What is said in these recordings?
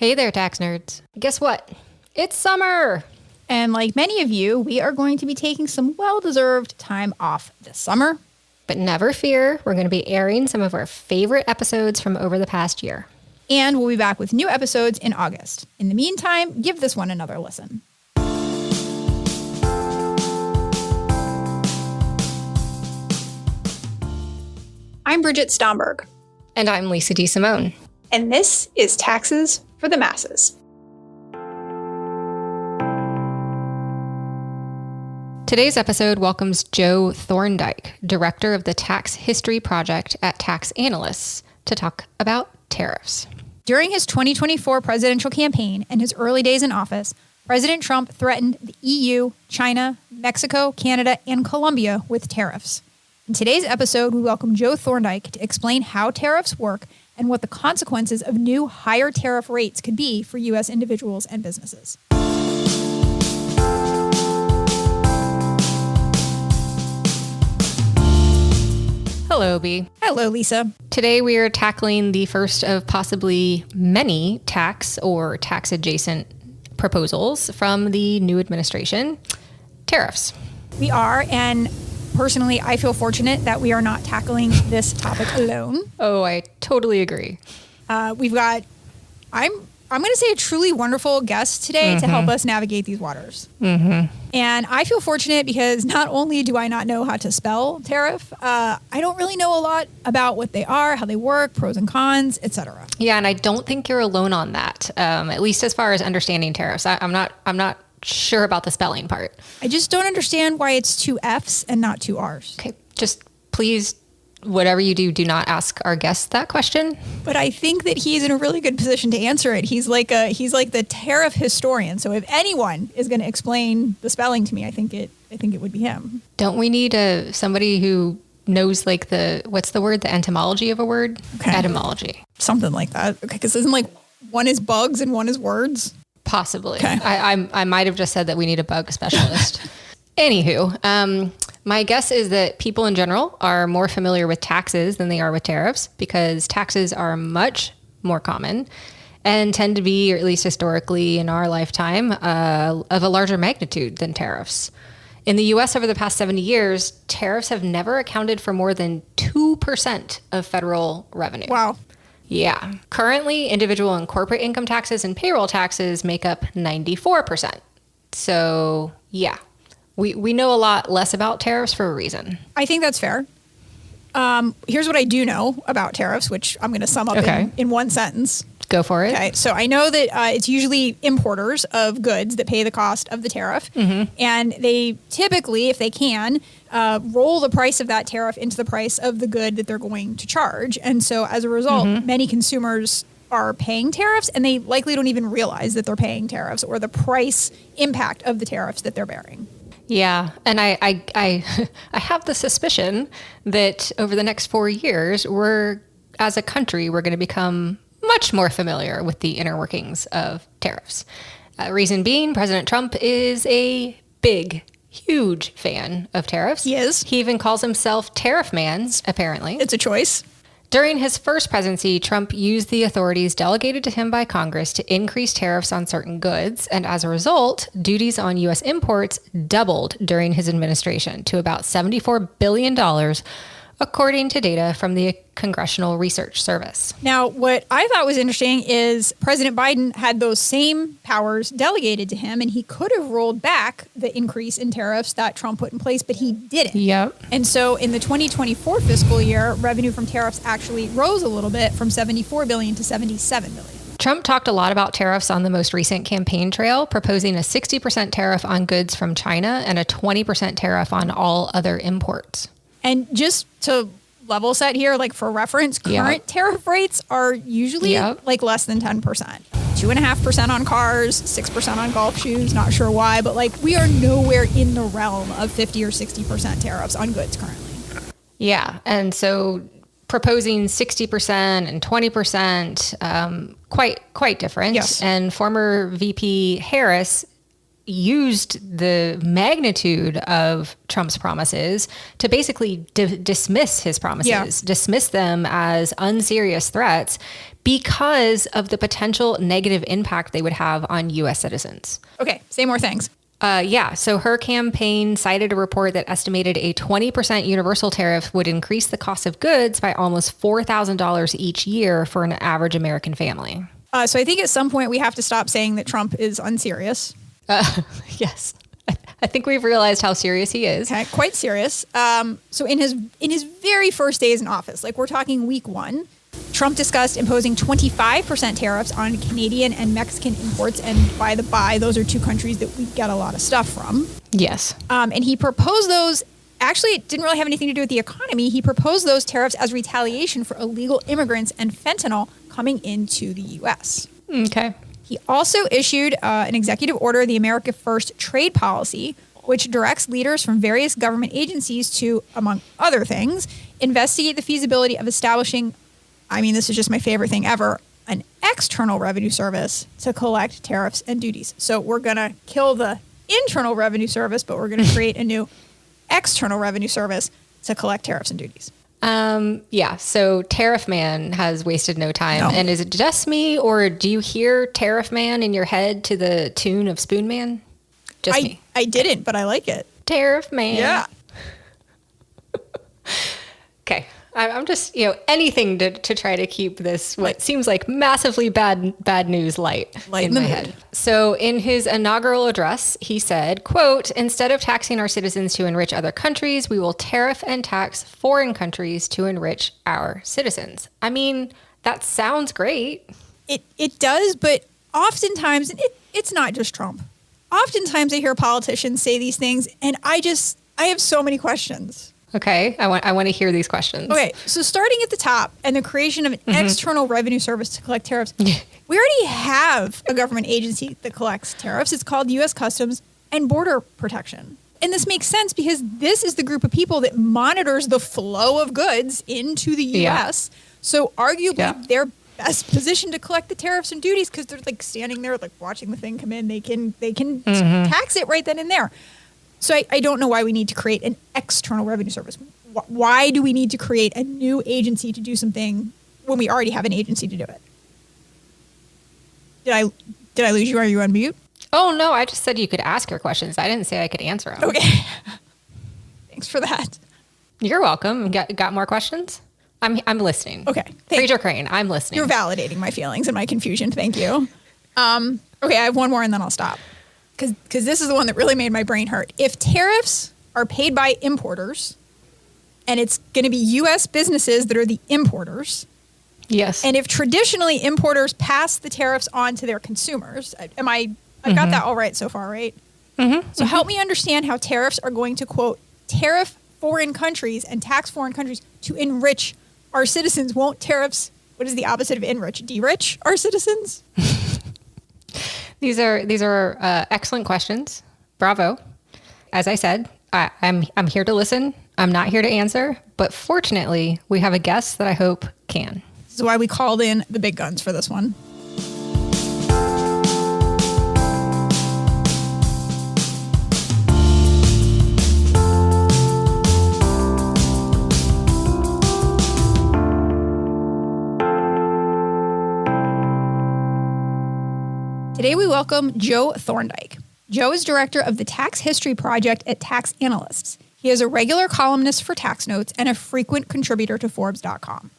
Hey there, tax nerds. Guess what? It's summer! And like many of you, we are going to be taking some well-deserved time off this summer. But never fear, we're going to be airing some of our favorite episodes from over the past year. And we'll be back with new episodes in August. In the meantime, give this one another listen. I'm Bridget Stomberg. And I'm Lisa D. Simone. And this is Taxes for the Masses. Today's episode welcomes Joe Thorndike, director of the Tax History Project at Tax Analysts, to talk about tariffs. During his 2024 presidential campaign and his early days in office, President Trump threatened the EU, China, Mexico, Canada, and Colombia with tariffs. In today's episode, we welcome Joe Thorndike to explain how tariffs work and what the consequences of new higher tariff rates could be for U.S. individuals and businesses. Hello, B. Hello, Lisa. Today we are tackling the first of possibly many tax or tax-adjacent proposals from the new administration, tariffs. We are, and personally, I feel fortunate that we are not tackling this topic alone. Oh, I totally agree. We've got, I'm going to say a truly wonderful guest today to help us navigate these waters. And I feel fortunate because not only do I not know how to spell tariff, I don't really know a lot about what they are, how they work, pros and cons, etc. Yeah, and I don't think you're alone on that, at least as far as understanding tariffs. I'm not sure about the spelling part. I just don't understand why it's two F's and not two R's. Okay, just please, whatever you do not ask our guest that question. But I think that he's in a really good position to answer it. He's like the tariff historian. So if anyone is going to explain the spelling to me, I think it would be him. Don't we need somebody who knows like what's the word? The etymology of a word? Okay. Etymology. Something like that. Okay, because isn't like one is bugs and one is words? Possibly. Okay. I might have just said that we need a bug specialist. Anywho, my guess is that people in general are more familiar with taxes than they are with tariffs because taxes are much more common and tend to be, or at least historically in our lifetime, of a larger magnitude than tariffs. In the U.S. over the past 70 years, tariffs have never accounted for more than 2% of federal revenue. Wow. Yeah. Currently, individual and corporate income taxes and payroll taxes make up 94%. So, yeah, we know a lot less about tariffs for a reason. I think that's fair. Here's what I do know about tariffs, which I'm going to sum up in one sentence. Go for it. Okay, so I know that it's usually importers of goods that pay the cost of the tariff. And they typically, if they can, roll the price of that tariff into the price of the good that they're going to charge. And so as a result, many consumers are paying tariffs and they likely don't even realize that they're paying tariffs or the price impact of the tariffs that they're bearing. Yeah. And I have the suspicion that over the next 4 years, as a country, we're going to become much more familiar with the inner workings of tariffs. Reason being, President Trump is a big, huge fan of tariffs. He is. He even calls himself Tariff Man, apparently. It's a choice. During his first presidency, Trump used the authorities delegated to him by Congress to increase tariffs on certain goods. And as a result, duties on U.S. imports doubled during his administration to about $74 billion, according to data from the Congressional Research Service. Now, what I thought was interesting is President Biden had those same powers delegated to him, and he could have rolled back the increase in tariffs that Trump put in place, but he didn't. Yep. And so in the 2024 fiscal year, revenue from tariffs actually rose a little bit from $74 billion to $77 billion. Trump talked a lot about tariffs on the most recent campaign trail, proposing a 60% tariff on goods from China and a 20% tariff on all other imports. And just to level set here, like for reference, current tariff rates are usually like less than 10%. 2.5% on cars, 6% on golf shoes, not sure why, but like we are nowhere in the realm of 50 or 60% tariffs on goods currently. Yeah. And so proposing 60% and 20%, quite different. Yes. And former VP Harris used the magnitude of Trump's promises to basically dismiss his promises, dismiss them as unserious threats because of the potential negative impact they would have on U.S. citizens. Okay, say more things. So her campaign cited a report that estimated a 20% universal tariff would increase the cost of goods by almost $4,000 each year for an average American family. So I think at some point we have to stop saying that Trump is unserious. Yes. I think we've realized how serious he is. Okay, quite serious. So in his very first days in office, like we're talking week 1, Trump discussed imposing 25% tariffs on Canadian and Mexican imports. And by the by, those are 2 countries that we get a lot of stuff from. Yes. And he proposed those. Actually, it didn't really have anything to do with the economy. He proposed those tariffs as retaliation for illegal immigrants and fentanyl coming into the U.S. Okay. He also issued an executive order, the America First trade policy, which directs leaders from various government agencies to, among other things, investigate the feasibility of establishing, this is just my favorite thing ever, an external revenue service to collect tariffs and duties. So we're going to kill the internal revenue service, but we're going to create a new external revenue service to collect tariffs and duties. So Tariff Man has wasted no time. No. And is it just me, or do you hear Tariff Man in your head to the tune of Spoon Man? Just me. I didn't, but I like it. Tariff Man. Yeah. Okay. I'm just, anything to try to keep this, what seems like massively bad news light in my head. So in his inaugural address, he said, quote, "Instead of taxing our citizens to enrich other countries, we will tariff and tax foreign countries to enrich our citizens." That sounds great. It does, but oftentimes, it's not just Trump. Oftentimes I hear politicians say these things, and I have so many questions. Okay, I want to hear these questions. Okay, so starting at the top and the creation of an external revenue service to collect tariffs, we already have a government agency that collects tariffs. It's called U.S. Customs and Border Protection. And this makes sense because this is the group of people that monitors the flow of goods into the U.S. Yeah. So arguably they're best positioned to collect the tariffs and duties because they're like standing there like watching the thing come in. They can tax it right then and there. So I don't know why we need to create an external revenue service. Why do we need to create a new agency to do something when we already have an agency to do it? Did I lose you? Are you on mute? Oh, no. I just said you could ask your questions. I didn't say I could answer them. Okay. Thanks for that. You're welcome. Got more questions? I'm listening. Okay. Fraser Crane, I'm listening. You're validating my feelings and my confusion. Thank you. Okay, I have one more and then I'll stop. Because this is the one that really made my brain hurt. If tariffs are paid by importers, and it's going to be U.S. businesses that are the importers. Yes. And if traditionally importers pass the tariffs on to their consumers, I got that all right so far, right? Mm-hmm. So help me understand how tariffs are going to, quote, tariff foreign countries and tax foreign countries to enrich our citizens. Won't tariffs, what is the opposite of enrich? De-rich our citizens? These are excellent questions. Bravo. As I said, I'm here to listen. I'm not here to answer. But fortunately, we have a guest that I hope can. This is why we called in the big guns for this one. Today we welcome Joe Thorndike. Joe is director of the Tax History Project at Tax Analysts. He is a regular columnist for Tax Notes and a frequent contributor to Forbes.com.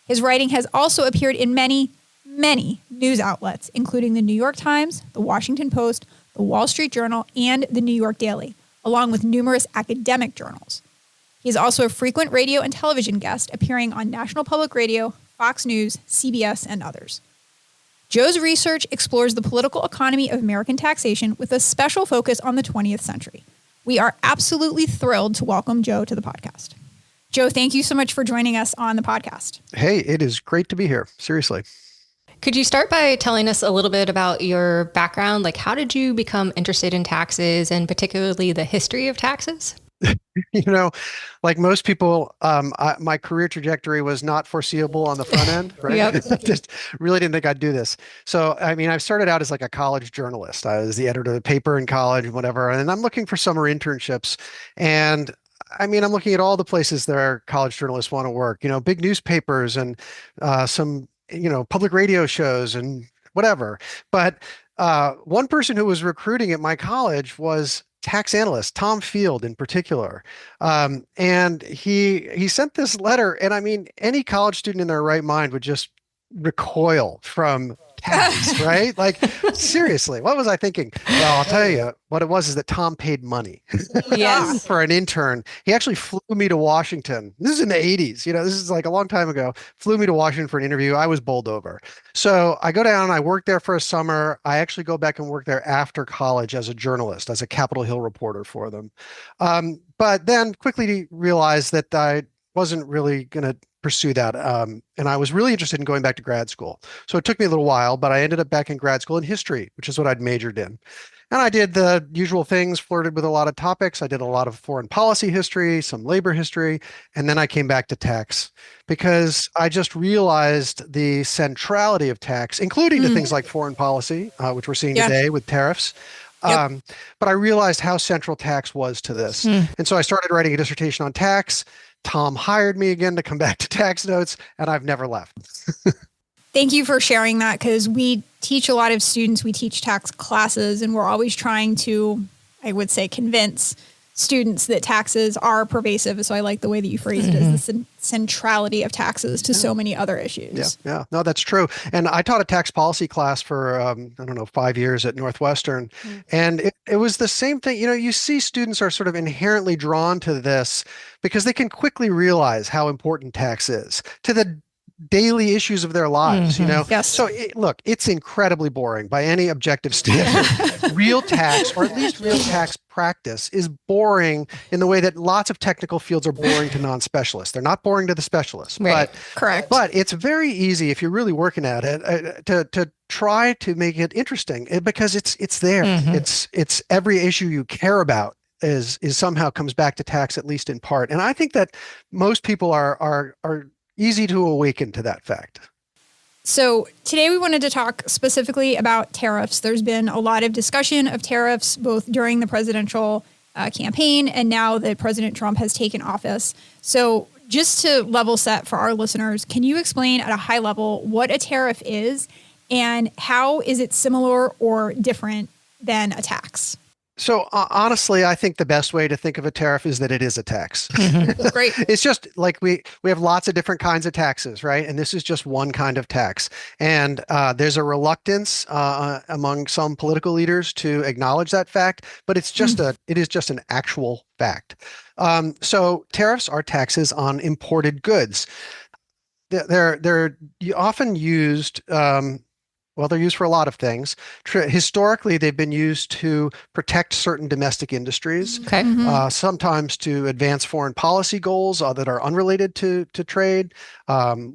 His writing has also appeared in many, many news outlets, including the New York Times, the Washington Post, the Wall Street Journal, and the New York Daily, along with numerous academic journals. He is also a frequent radio and television guest, appearing on National Public Radio, Fox News, CBS, and others. Joe's research explores the political economy of American taxation with a special focus on the 20th century. We are absolutely thrilled to welcome Joe to the podcast. Joe, thank you so much for joining us on the podcast. Hey, it is great to be here. Seriously. Could you start by telling us a little bit about your background? Like, how did you become interested in taxes and particularly the history of taxes? You know, like most people, my career trajectory was not foreseeable on the front end, right? Yep. Just really didn't think I'd do this. So, I mean, I started out as like a college journalist. I was the editor of the paper in college and whatever, and I'm looking for summer internships. And I mean, I'm looking at all the places that our college journalists want to work, big newspapers and some, public radio shows and whatever. But one person who was recruiting at my college was tax analyst Tom Field in particular, and he sent this letter, and I mean, any college student in their right mind would just recoil from tax, right? Like, seriously, what was I thinking? Well, I'll tell you what it was is that Tom paid money Yes. for an intern. He actually flew me to Washington. This is in the 80s. This is like a long time ago. Flew me to Washington for an interview. I was bowled over. So I go down, I work there for a summer. I actually go back and work there after college as a journalist, as a Capitol Hill reporter for them. But then quickly realized that I wasn't really going to pursue that. And I was really interested in going back to grad school. So it took me a little while, but I ended up back in grad school in history, which is what I'd majored in. And I did the usual things, flirted with a lot of topics. I did a lot of foreign policy history, some labor history, and then I came back to tax because I just realized the centrality of tax, including to things like foreign policy, which we're seeing today with tariffs. Yep. But I realized how central tax was to this. And so I started writing a dissertation on tax. Tom hired me again to come back to tax notes, and I've never left. Thank you for sharing that, because we teach a lot of students, we teach tax classes, and we're always trying to, I would say, convince students that taxes are pervasive. So I like the way that you phrased it as the centrality of taxes to so many other issues. Yeah. No, that's true. And I taught a tax policy class for, I don't know, 5 years at Northwestern. And it was the same thing. You see students are sort of inherently drawn to this because they can quickly realize how important tax is to the daily issues of their lives, Yes. So look, it's incredibly boring by any objective standard. Real tax, or at least real tax practice, is boring in the way that lots of technical fields are boring to non-specialists. They're not boring to the specialists, Right. Correct. but it's very easy if you're really working at it to try to make it interesting because it's there. It's every issue you care about is somehow comes back to tax, at least in part. And I think that most people are easy to awaken to that fact. So today we wanted to talk specifically about tariffs. There's been a lot of discussion of tariffs both during the presidential campaign and now that President Trump has taken office. So just to level set for our listeners, can you explain at a high level what a tariff is and how is it similar or different than a tax? So honestly, I think the best way to think of a tariff is that it is a tax. Great. It's just like we have lots of different kinds of taxes, right? And this is just one kind of tax. And there's a reluctance among some political leaders to acknowledge that fact, but it is just an actual fact. So tariffs are taxes on imported goods. They're often used. Well, they're used for a lot of things. Historically, they've been used to protect certain domestic industries, Okay. sometimes to advance foreign policy goals that are unrelated to trade.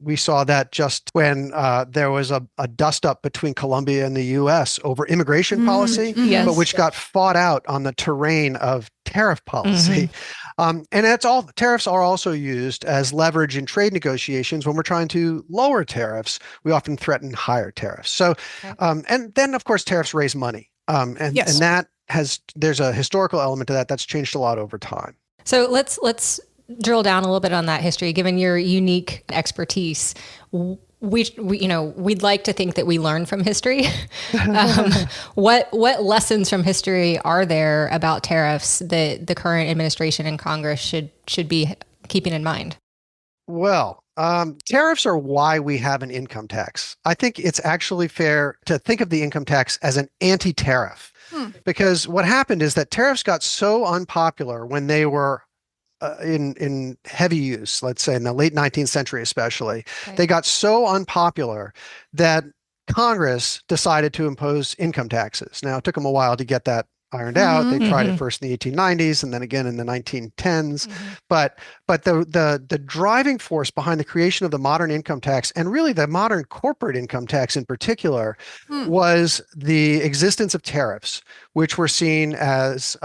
We saw that just when there was a dust-up between Colombia and the U.S. over immigration policy, Yes. but which got fought out on the terrain of tariff policy. And tariffs are also used as leverage in trade negotiations. When we're trying to lower tariffs, we often threaten higher tariffs. So, and then of course, tariffs raise money. And there's a historical element to that that's changed a lot over time. So let's drill down a little bit on that history, given your unique expertise. We'd like to think that we learn from history. What lessons from history are there about tariffs that the current administration and Congress should be keeping in mind? Well, tariffs are why we have an income tax. I think it's actually fair to think of the income tax as an anti-tariff, because what happened is that tariffs got so unpopular when they were in heavy use, let's say in the late 19th century especially. Okay. They got so unpopular that Congress decided to impose income taxes. Now, it took them a while to get that ironed out. They tried it first in the 1890s and then again in the 1910s. But the driving force behind the creation of the modern income tax, and really the modern corporate income tax in particular, was the existence of tariffs, which were seen as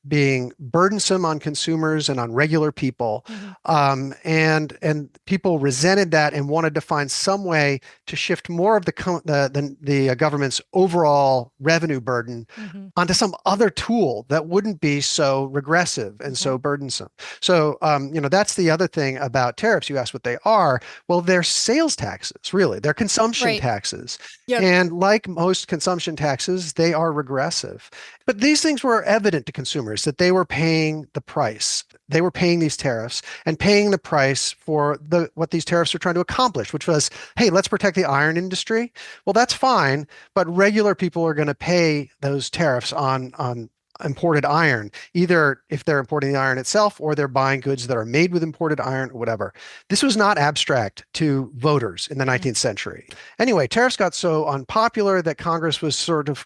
being burdensome on consumers and on regular people. And people resented that and wanted to find some way to shift more of the government's overall revenue burden onto some other tool that wouldn't be so regressive and so burdensome. So, that's the other thing about tariffs. You asked what they are. Well, they're sales taxes, really. They're consumption taxes. Yep. And like most consumption taxes, they are regressive. But these things were evident to consumers that they were paying the price. They were paying these tariffs and paying the price for what these tariffs are trying to accomplish, which was, hey, let's protect the iron industry. Well, that's fine, but regular people are going to pay those tariffs on imported iron, either if they're importing the iron itself or they're buying goods that are made with imported iron or whatever. This was not abstract to voters in the 19th century. Anyway, tariffs got so unpopular that Congress was sort of,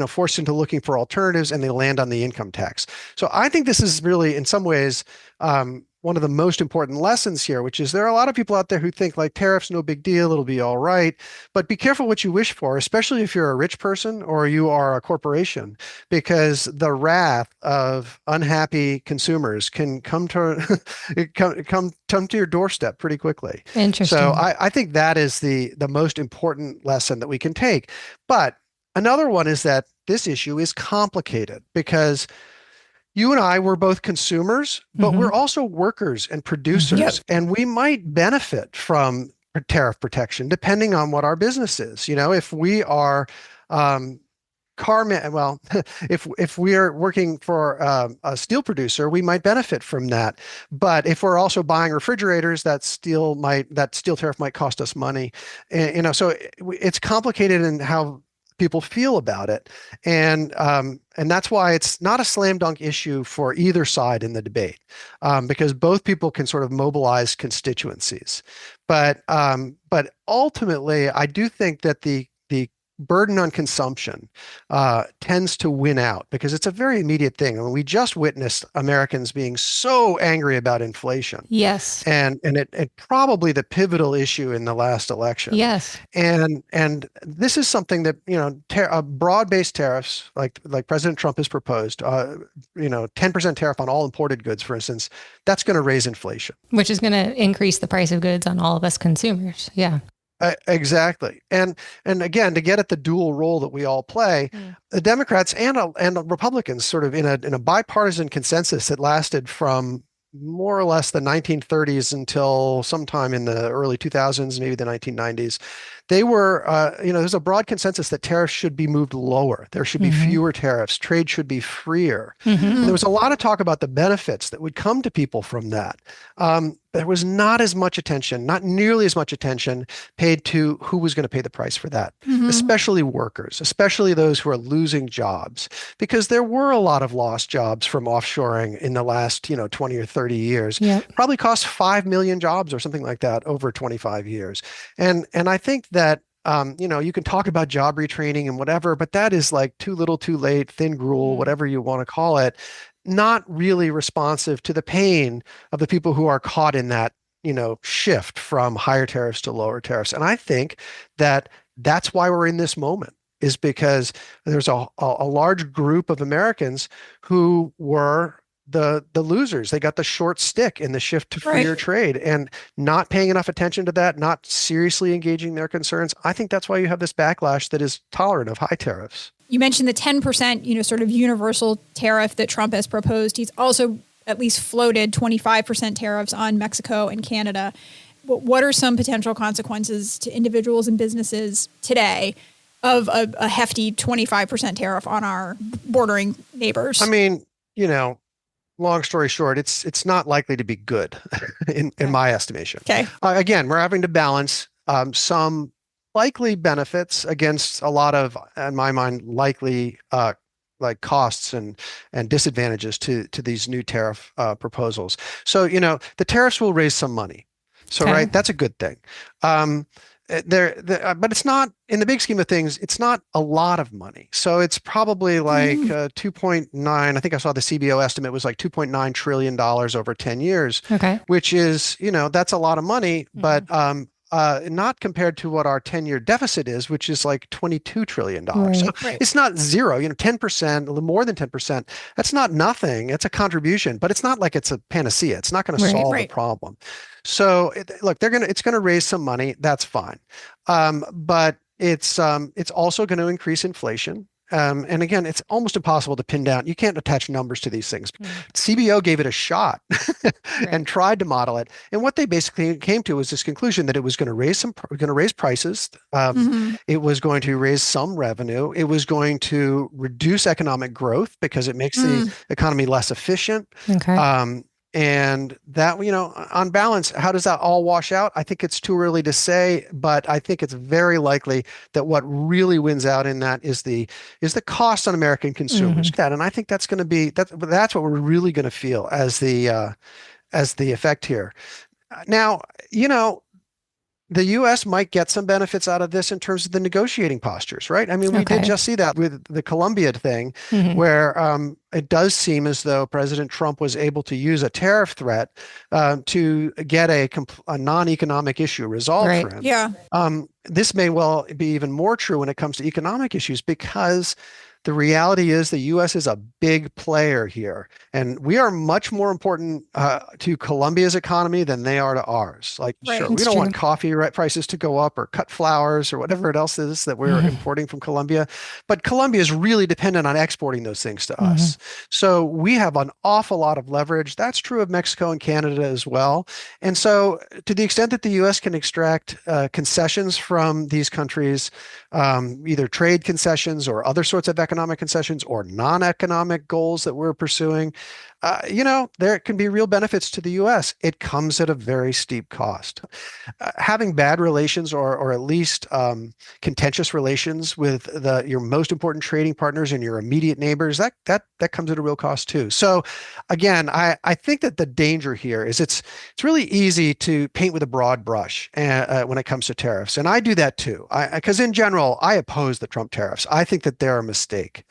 forced into looking for alternatives, and they land on the income tax. So I think this is really, in some ways, one of the most important lessons here, which is there are a lot of people out there who think like tariffs, no big deal, it'll be all right. But be careful what you wish for, especially if you're a rich person or you are a corporation, because the wrath of unhappy consumers can come to come to your doorstep pretty quickly. Interesting. So I think that is the most important lesson that we can take. But another one is that this issue is complicated because you and I were both consumers, but we're also workers and producers, and we might benefit from tariff protection depending on what our business is. If we are if we are working for a steel producer, we might benefit from that. But if we're also buying refrigerators, that steel tariff might cost us money. So it's complicated in how people feel about it. And that's why it's not a slam dunk issue for either side in the debate, because both people can sort of mobilize constituencies. But ultimately, I do think that the burden on consumption tends to win out because it's a very immediate thing. I mean, we just witnessed Americans being so angry about inflation. Yes. And it probably the pivotal issue in the last election. Yes. And this is something that, broad-based tariffs like President Trump has proposed, 10% tariff on all imported goods, for instance, that's going to raise inflation. Which is going to increase the price of goods on all of us consumers. Yeah. Exactly. And again, to get at the dual role that we all play, the Democrats and the Republicans sort of in a bipartisan consensus that lasted from more or less the 1930s until sometime in the early 2000s, maybe the 1990s. They were, there's a broad consensus that tariffs should be moved lower. There should be fewer tariffs. Trade should be freer. And there was a lot of talk about the benefits that would come to people from that. There was not as much attention, not nearly as much attention paid to who was going to pay the price for that, especially workers, especially those who are losing jobs, because there were a lot of lost jobs from offshoring in the last, 20 or 30 years. Yep. Probably cost 5 million jobs or something like that over 25 years. And I think that you can talk about job retraining and whatever, but that is like too little, too late, thin gruel, whatever you want to call it, not really responsive to the pain of the people who are caught in that, shift from higher tariffs to lower tariffs. And I think that that's why we're in this moment, is because there's a large group of Americans who were the losers. They got the short stick in the shift to freer trade, and not paying enough attention to that, not seriously engaging their concerns. I think that's why you have this backlash that is tolerant of high tariffs. You mentioned the 10%, sort of universal tariff that Trump has proposed. He's also at least floated 25% tariffs on Mexico and Canada. What are some potential consequences to individuals and businesses today of a hefty 25% tariff on our bordering neighbors? I mean, long story short, it's not likely to be good in my estimation. Okay. Again, we're having to balance some likely benefits against a lot of, in my mind, likely costs and disadvantages to these new tariff proposals. So, the tariffs will raise some money. So, right, that's a good thing. But it's not, in the big scheme of things, it's not a lot of money. So it's probably like 2.9, I think I saw the CBO estimate was like $2.9 trillion over 10 years, which is, that's a lot of money. But not compared to what our 10-year deficit is, which is like $22 trillion. So Right. it's not zero, 10%, a little more than 10%. That's not nothing. It's a contribution, but it's not like it's a panacea. It's not going to solve the problem. So look, it's going to raise some money. That's fine. But it's also going to increase inflation. And again, it's almost impossible to pin down. You can't attach numbers to these things. CBO gave it a shot and tried to model it. And what they basically came to was this conclusion that it was going to raise prices. It was going to raise some revenue. It was going to reduce economic growth because it makes the economy less efficient. And that, on balance, how does that all wash out? I think it's too early to say, but I think it's very likely that what really wins out in that is the cost on American consumers. And I think that's going to be that's what we're really going to feel as the effect here. Now, the U.S. might get some benefits out of this in terms of the negotiating postures, right? I mean, we did just see that with the Colombia thing, where it does seem as though President Trump was able to use a tariff threat to get a non-economic issue resolved for him. Yeah. This may well be even more true when it comes to economic issues, because the reality is the U.S. is a big player here, and we are much more important to Colombia's economy than they are to ours. Like, sure, we don't want coffee prices to go up or cut flowers or whatever else is that we're importing from Colombia, but Colombia is really dependent on exporting those things to us. So we have an awful lot of leverage. That's true of Mexico and Canada as well. And so to the extent that the U.S. can extract concessions from these countries, either trade concessions or other sorts of economic concessions or non-economic goals that we're pursuing, there can be real benefits to the U.S. It comes at a very steep cost. Having bad relations or at least contentious relations with your most important trading partners and your immediate neighbors, that comes at a real cost too. So again, I think that the danger here is it's really easy to paint with a broad brush when it comes to tariffs. And I do that too, because in general, I oppose the Trump tariffs. I think that they're a mistake.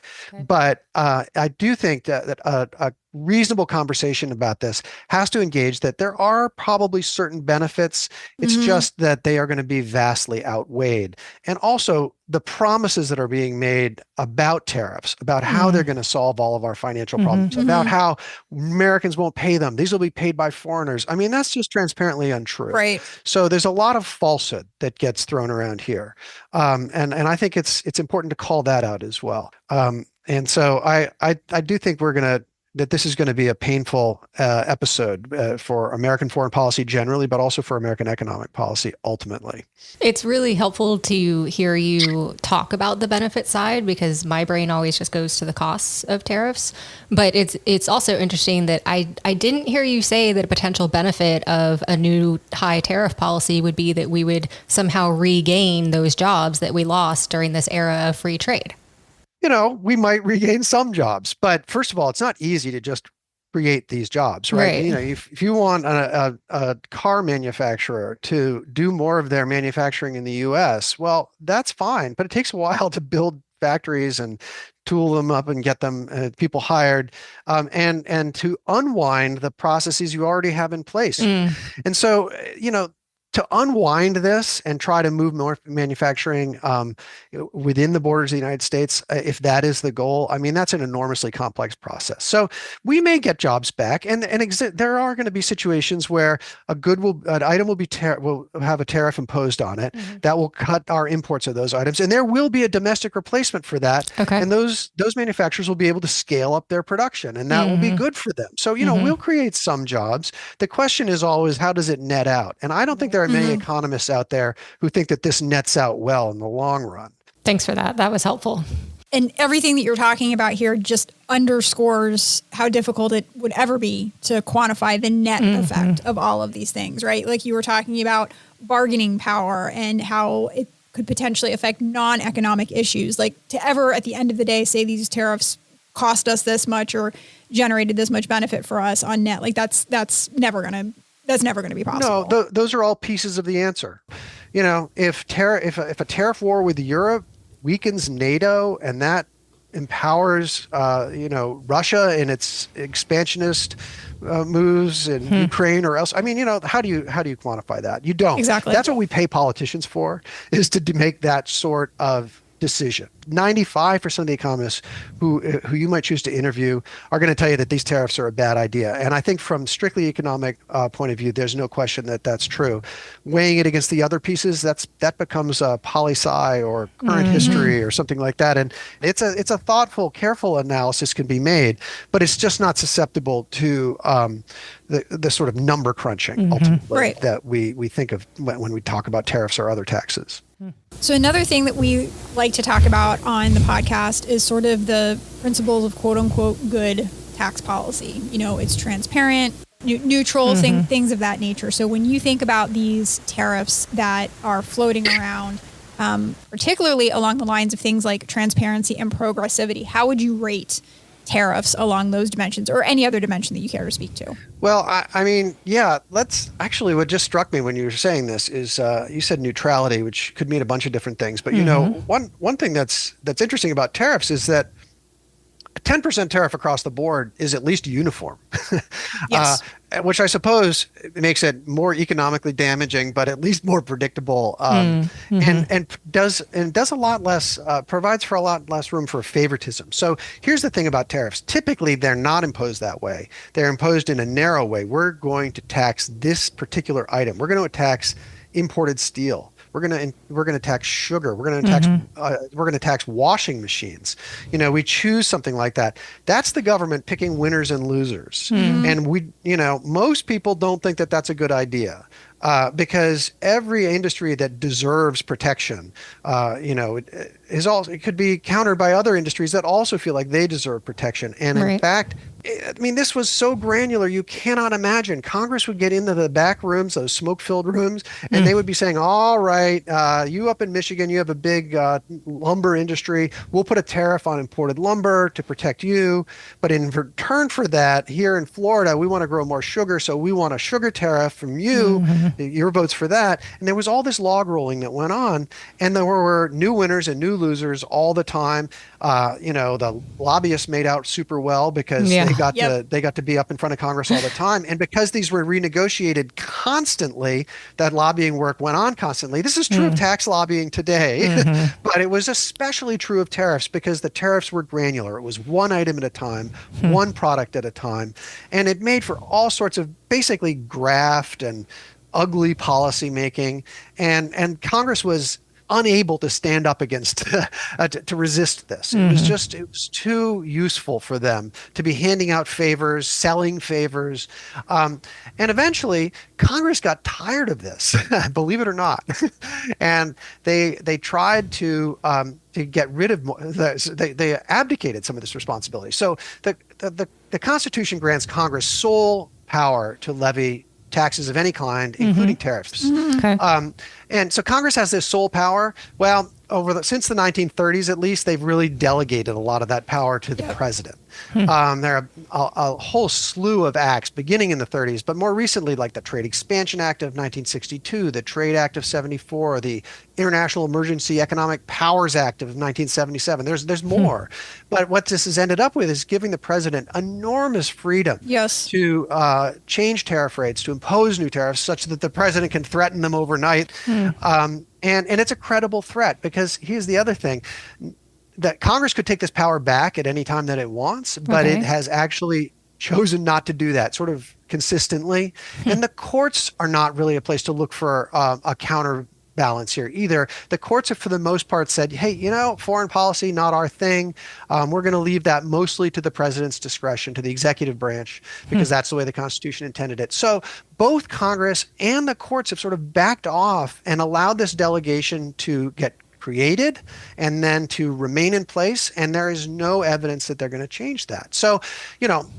But I do think that a reasonable conversation about this has to engage that there are probably certain benefits. It's just that they are going to be vastly outweighed. And also the promises that are being made about tariffs, about how they're going to solve all of our financial problems, about how Americans won't pay them. These will be paid by foreigners. I mean, that's just transparently untrue. Right. So there's a lot of falsehood that gets thrown around here. And I think it's important to call that out as well. And so I do think that this is going to be a painful episode for American foreign policy generally, but also for American economic policy ultimately. It's really helpful to hear you talk about the benefit side, because my brain always just goes to the costs of tariffs. But it's also interesting that I didn't hear you say that a potential benefit of a new high tariff policy would be that we would somehow regain those jobs that we lost during this era of free trade. We might regain some jobs, but first of all, it's not easy to just create these jobs, right? If you want a car manufacturer to do more of their manufacturing in the U.S., well, that's fine, but it takes a while to build factories and tool them up and get them people hired, and to unwind the processes you already have in place. And so, to unwind this and try to move more manufacturing within the borders of the United States, if that is the goal, I mean, that's an enormously complex process. So we may get jobs back, and there are going to be situations where an item will have a tariff imposed on it that will cut our imports of those items, and there will be a domestic replacement for that. And those manufacturers will be able to scale up their production, and that will be good for them. So we'll create some jobs. The question is always, how does it net out? And I don't think there are many economists out there who think that this nets out well in the long run. Thanks for that. That was helpful. And everything that you're talking about here just underscores how difficult it would ever be to quantify the net effect of all of these things, right? Like you were talking about bargaining power and how it could potentially affect non-economic issues. Like to ever, at the end of the day, say these tariffs cost us this much or generated this much benefit for us on net, like that's never going to be possible. No, those are all pieces of the answer. If a tariff war with Europe weakens NATO and that empowers, Russia in its expansionist moves in Ukraine or else. I mean, how do you quantify that? You don't. Exactly. That's what we pay politicians for, is to make that sort of decision. 95% of the economists who you might choose to interview are going to tell you that these tariffs are a bad idea. And I think from strictly economic point of view, there's no question that that's true. Weighing it against the other pieces, that becomes a poli-sci or current history or something like that. And it's a thoughtful, careful analysis can be made, but it's just not susceptible to the sort of number crunching ultimately that we think of when we talk about tariffs or other taxes. So another thing that we like to talk about on the podcast is sort of the principles of quote unquote good tax policy. It's transparent, neutral, things of that nature. So when you think about these tariffs that are floating around, particularly along the lines of things like transparency and progressivity, how would you rate tariffs along those dimensions or any other dimension that you care to speak to? Well, let's actually, what just struck me when you were saying this is you said neutrality, which could mean a bunch of different things. But, one thing that's interesting about tariffs is that a 10% tariff across the board is at least uniform, Yes. Which I suppose makes it more economically damaging, but at least more predictable, and does a lot less, provides for a lot less room for favoritism. So here's the thing about tariffs. Typically, they're not imposed that way. They're imposed in a narrow way. We're going to tax this particular item. We're going to tax imported steel. We're going to tax sugar. We're going to tax washing machines. We choose something like that. That's the government picking winners and losers. And most people don't think that that's a good idea. Because every industry that deserves protection, it could be countered by other industries that also feel like they deserve protection. And in fact, this was so granular, you cannot imagine. Congress would get into the back rooms, those smoke-filled rooms, and they would be saying, all right, you up in Michigan, you have a big lumber industry. We'll put a tariff on imported lumber to protect you. But in return for that, here in Florida, we want to grow more sugar, so we want a sugar tariff from you. Your vote's for that. And there was all this log rolling that went on, and there were new winners and new losers all the time. The lobbyists made out super well because they got to be up in front of Congress all the time. And because these were renegotiated constantly, that lobbying work went on constantly. This is true of tax lobbying today, but it was especially true of tariffs because the tariffs were granular. It was one item at a time, one product at a time. And it made for all sorts of basically graft and ugly policy making, and Congress was unable to stand up against to resist this. It was too useful for them to be handing out favors, selling favors, and eventually Congress got tired of this, believe it or not, and they tried to get rid of they abdicated some of this responsibility. So the Constitution grants Congress sole power to levy taxes of any kind, including tariffs. Okay. And so Congress has this sole power. Well, since the 1930s, at least, they've really delegated a lot of that power to the president. There are a whole slew of acts beginning in the 30s, but more recently, like the Trade Expansion Act of 1962, the Trade Act of 74, the International Emergency Economic Powers Act of 1977. There's more. But what this has ended up with is giving the president enormous freedom to change tariff rates, to impose new tariffs such that the president can threaten them overnight. And it's a credible threat, because here's the other thing, that Congress could take this power back at any time that it wants, but it has actually chosen not to do that sort of consistently. And the courts are not really a place to look for a counterbalance here either. The courts have, for the most part, said, hey, foreign policy, not our thing. We're going to leave that mostly to the president's discretion, to the executive branch, because that's the way the Constitution intended it. So both Congress and the courts have sort of backed off and allowed this delegation to get created and then to remain in place, and there is no evidence that they're going to change that. So,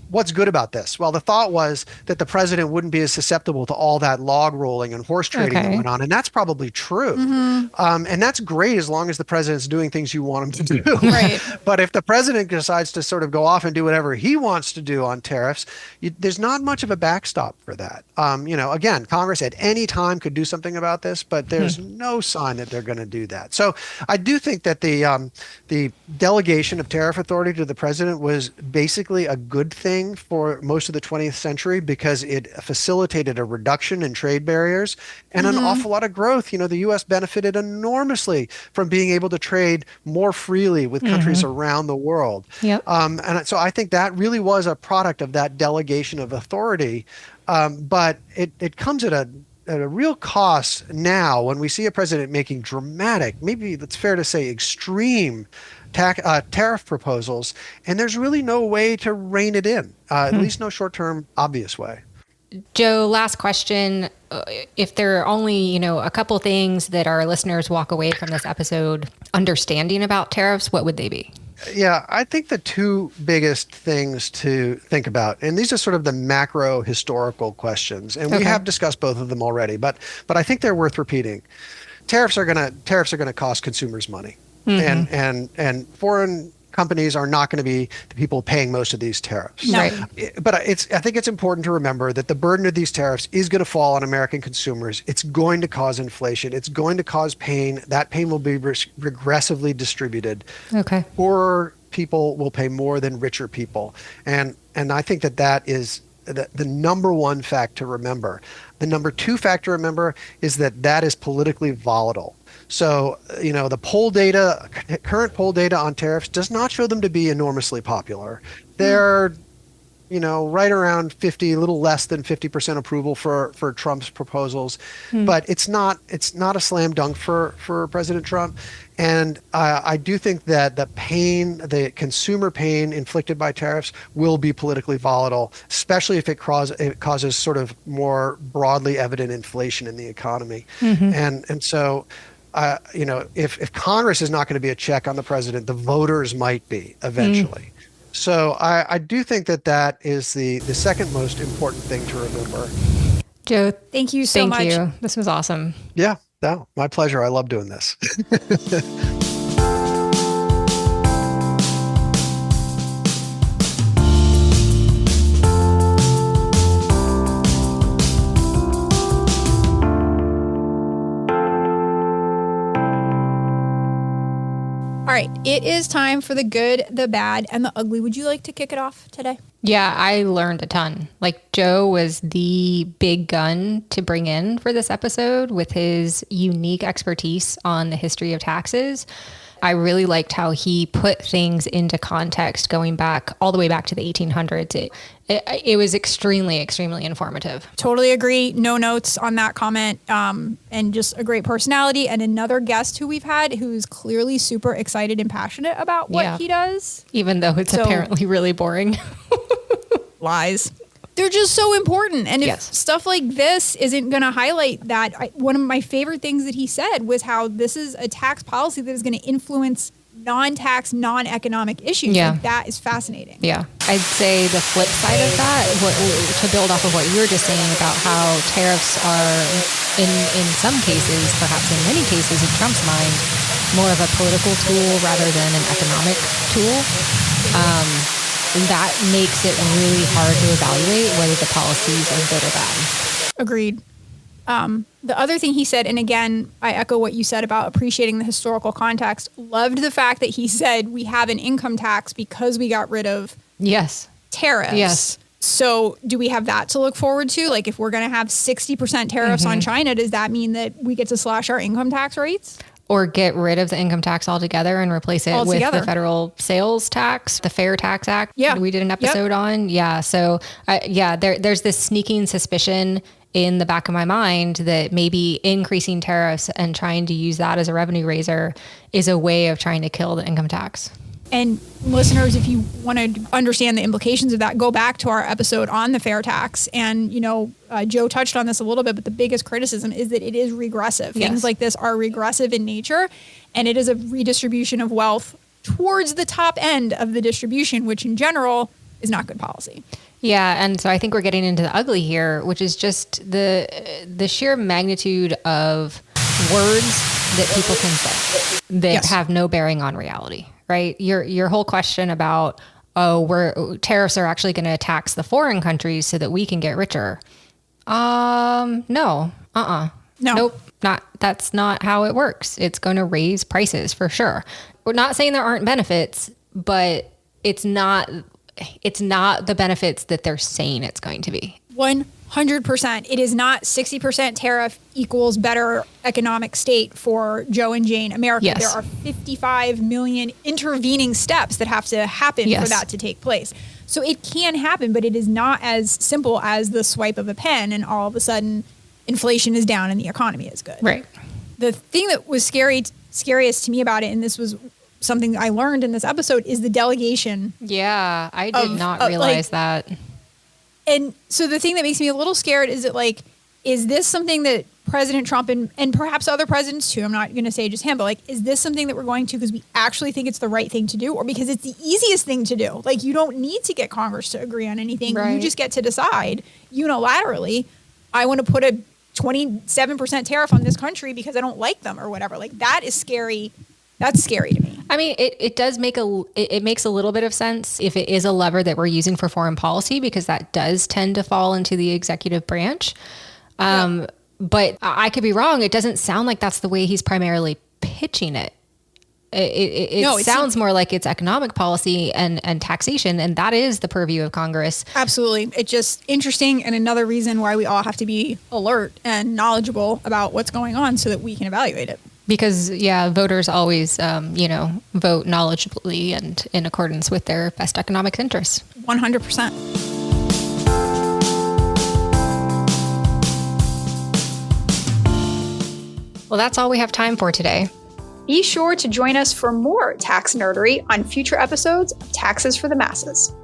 what's good about this? Well, the thought was that the president wouldn't be as susceptible to all that log rolling and horse trading that went on, and that's probably true. And that's great as long as the president's doing things you want him to do. Right. But if the president decides to sort of go off and do whatever he wants to do on tariffs, there's not much of a backstop for that. Again, Congress at any time could do something about this, but there's no sign that they're going to do that. So So I do think that the delegation of tariff authority to the president was basically a good thing for most of the 20th century because it facilitated a reduction in trade barriers and an awful lot of growth. You know, the U.S. benefited enormously from being able to trade more freely with countries around the world. Yep. And so I think that really was a product of that delegation of authority. But it comes at a real cost now when we see a president making dramatic, maybe it's fair to say extreme tariff proposals, and there's really no way to rein it in, at least no short-term obvious way. Joe, last question. If there are only, a couple things that our listeners walk away from this episode understanding about tariffs, what would they be? Yeah, I think the two biggest things to think about, and these are sort of the macro historical questions, and we have discussed both of them already, but I think they're worth repeating. Tariffs are gonna cost consumers money, and foreign companies are not going to be the people paying most of these tariffs. No. Right. But I think it's important to remember that the burden of these tariffs is going to fall on American consumers. It's going to cause inflation. It's going to cause pain. That pain will be regressively distributed. Okay. Poorer people will pay more than richer people. And I think that is the number one fact to remember. The number two fact to remember is that is politically volatile. So, the current poll data on tariffs does not show them to be enormously popular. They're, right around 50, a little less than 50% approval for Trump's proposals. But it's not a slam dunk for President Trump. And I do think that the consumer pain inflicted by tariffs will be politically volatile, especially if it causes sort of more broadly evident inflation in the economy. And so, if Congress is not going to be a check on the president, the voters might be eventually. So I do think that is the second most important thing to remember. Joe, thank you so much. Thank you. This was awesome. Yeah, no, my pleasure. I love doing this. All right, it is time for the good, the bad, and the ugly. Would you like to kick it off today? Yeah, I learned a ton. Joe was the big gun to bring in for this episode with his unique expertise on the history of taxes. I really liked how he put things into context going back all the way back to the 1800s. It was extremely, extremely informative. Totally agree. No notes on that comment. And just a great personality and another guest who we've had who's clearly super excited and passionate about what he does. Even though it's apparently really boring. Lies. They're just so important. And if stuff like this isn't going to highlight that, one of my favorite things that he said was how this is a tax policy that is going to influence non-tax, non-economic issues. Yeah. That is fascinating. Yeah. I'd say the flip side of that, to build off of what you were just saying about how tariffs are, in some cases, perhaps in many cases, in Trump's mind, more of a political tool rather than an economic tool. That makes it really hard to evaluate whether the policies are good or bad. Agreed. The other thing he said, and again, I echo what you said about appreciating the historical context, loved the fact that he said we have an income tax because we got rid of tariffs. Yes. So do we have that to look forward to? Like if we're going to have 60% tariffs on China, does that mean that we get to slash our income tax rates? Or get rid of the income tax altogether and replace it with the federal sales tax, the Fair Tax Act that we did an episode on. Yeah. So, there's this sneaking suspicion in the back of my mind that maybe increasing tariffs and trying to use that as a revenue raiser is a way of trying to kill the income tax. And listeners, if you want to understand the implications of that, go back to our episode on the fair tax. And, Joe touched on this a little bit, but the biggest criticism is that it is regressive. Yes. Things like this are regressive in nature, and it is a redistribution of wealth towards the top end of the distribution, which in general is not good policy. Yeah, and so I think we're getting into the ugly here, which is just the sheer magnitude of words that people can say that have no bearing on reality. Right? Your whole question about, tariffs are actually going to tax the foreign countries so that we can get richer. No. No. Nope. That's not how it works. It's going to raise prices for sure. We're not saying there aren't benefits, but it's not the benefits that they're saying it's going to be. 100%. It is not 60% tariff equals better economic state for Joe and Jane America. Yes. There are 55 million intervening steps that have to happen for that to take place. So it can happen, but it is not as simple as the swipe of a pen and all of a sudden inflation is down and the economy is good. Right. The thing that was scariest to me about it, and this was something I learned in this episode, is the delegation. Yeah, I did not realize that. And so the thing that makes me a little scared is that, like, is this something that President Trump and perhaps other presidents too, I'm not going to say just him, but like, is this something that we're going to because we actually think it's the right thing to do, or because it's the easiest thing to do? Like, you don't need to get Congress to agree on anything. Right. You just get to decide unilaterally, I want to put a 27% tariff on this country because I don't like them or whatever. Like, that is scary. That's scary to me. I mean, it does make it makes a little bit of sense if it is a lever that we're using for foreign policy, because that does tend to fall into the executive branch. But I could be wrong. It doesn't sound like that's the way he's primarily pitching it. It sounds more like it's economic policy and taxation, and that is the purview of Congress. Absolutely. It's just interesting, and another reason why we all have to be alert and knowledgeable about what's going on so that we can evaluate it. Because, voters always, vote knowledgeably and in accordance with their best economic interests. 100%. Well, that's all we have time for today. Be sure to join us for more tax nerdery on future episodes of Taxes for the Masses.